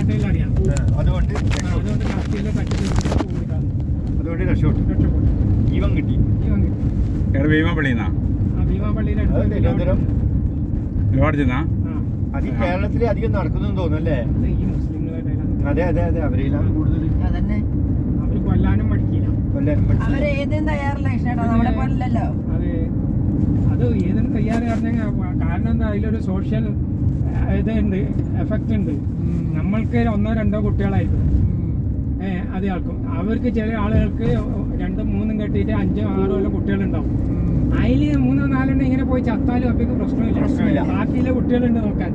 Detail അറിയാം. അതുകൊണ്ട് കാർത്തികയിലെ അതുകൊണ്ട് രക്ഷപ്പെട്ടു. ജീവൻ കിട്ടി. ഭീമാപള്ളിന്നാ ഭീമാപള്ളിയിലെ തിരുവനന്തപുരം ഒരുപാട് ചെന്നാ അത് ഈ കേരളത്തില് അധികം നടക്കുന്നു തോന്നുന്നല്ലേ? ഈ മുസ്ലിങ്ങളായിട്ടാണ്. അതെ അതെ അതെ അവരെല്ലാം കൂടുതൽ അവര് കൊല്ലാനും മടിക്കില്ല. അവരേതും തയ്യാറില്ല ഇഷ്ടം നമ്മളെ പോലല്ലോ. അത് ഏതിനും തയ്യാറ് കാരണം എന്താ, അതിലൊരു സോഷ്യൽ ഇതുണ്ട്, എഫക്റ്റ് ഉണ്ട്. നമ്മൾക്ക് 1-2 കുട്ടികളായിരിക്കും അത് ആൾക്കും. അവർക്ക് ചില ആളുകൾക്ക് 2-3 കെട്ടിയിട്ട് 5-6 കൊല്ലം കുട്ടികളുണ്ടാവും. അതിൽ 3-4 ഇങ്ങനെ പോയി ചത്താലും അപ്പൊക്ക് പ്രശ്നമില്ല. ബാക്കിയുള്ള കുട്ടികളുണ്ട് നോക്കാൻ,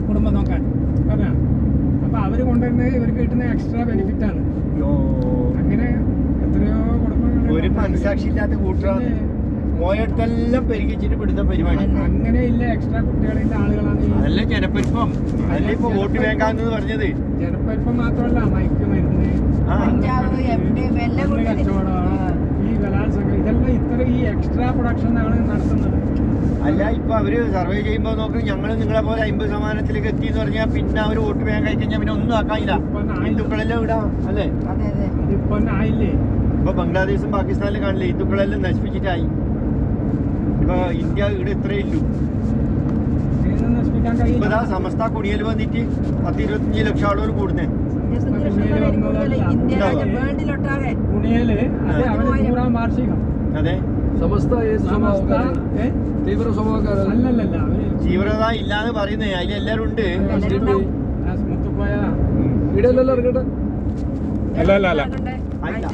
കുടുംബം നോക്കാൻ പറഞ്ഞ. അപ്പൊ അവര് കൊണ്ടുവരുന്നത് ഇവർക്ക് കിട്ടുന്ന എക്സ്ട്രാ ബെനിഫിറ്റ് ആണ്. അങ്ങനെ എത്രയോ കുടുംബങ്ങൾ ഒരു മനസാക്ഷി ഇല്ലാത്ത കൂട്ടറാണ്. പോയടത്തെല്ലാം പെരുകിച്ചിട്ട് പിടുത്ത പരിപാടി. അങ്ങനെ ഇല്ല, എക്സ്ട്രാ കുട്ടികളിന്റെ ആളുകളാണ്. അതല്ല ജനപ്പെരുപ്പം, അതല്ല ഇപ്പൊ വോട്ട് വേണ്ടാന്ന് പറഞ്ഞത്. ജനപ്പെരുപ്പം മാത്രമല്ല, മയക്കുമരുന്ന്, കച്ചവടമാണ്, ഈ ബലാത്സംഗം, ഇതെല്ലാം ഇത്ര ഈ എക്സ്ട്രാ പ്രൊഡക്ഷൻ ആണ് നടത്തുന്നത്. അല്ല ഇപ്പൊ അവര് സർവേ ചെയ്യുമ്പോ നോക്കി ഞങ്ങൾ നിങ്ങളെ പോലെ 50% എത്തി എന്ന് പറഞ്ഞാൽ പിന്നെ അവര് വോട്ട് വേഗം കഴിക്കഴിഞ്ഞാൽ പിന്നെ ഒന്നും ആക്കാനില്ല. ഹിന്ദുക്കളെല്ലാം ഇടാം അല്ലേ? അതിപ്പോ ആയില്ലേ? ഇപ്പൊ ബംഗ്ലാദേശും പാകിസ്ഥാനിലും കാണില്ലേ, ഹിന്ദുക്കളെല്ലാം നശിപ്പിച്ചിട്ടായി. ഇപ്പൊ ഇന്ത്യ ഇവിടെ ഇത്രയേ ഇല്ലു. നശിപ്പിക്കാൻ കഴിയില്ല. ഇപ്പൊ സമസ്ത കുടിയേൽ വന്നിട്ട് 10-25 ലക്ഷം ആളുകൾ കൂടുന്നേ. പുണിയല് അത് അവര് 100-ാം വാർഷികം. അതെ, തീവ്ര സ്വഭാവക്കാരല്ല. അല്ലല്ല, അവര് തീവ്രത ഇല്ലാന്ന് പറയുന്നേ, അതിലെല്ലാരും ഉണ്ട്. മുത്തുപ്പോയ വീടെല്ലാം ഇറങ്ങട്ടെ. അല്ല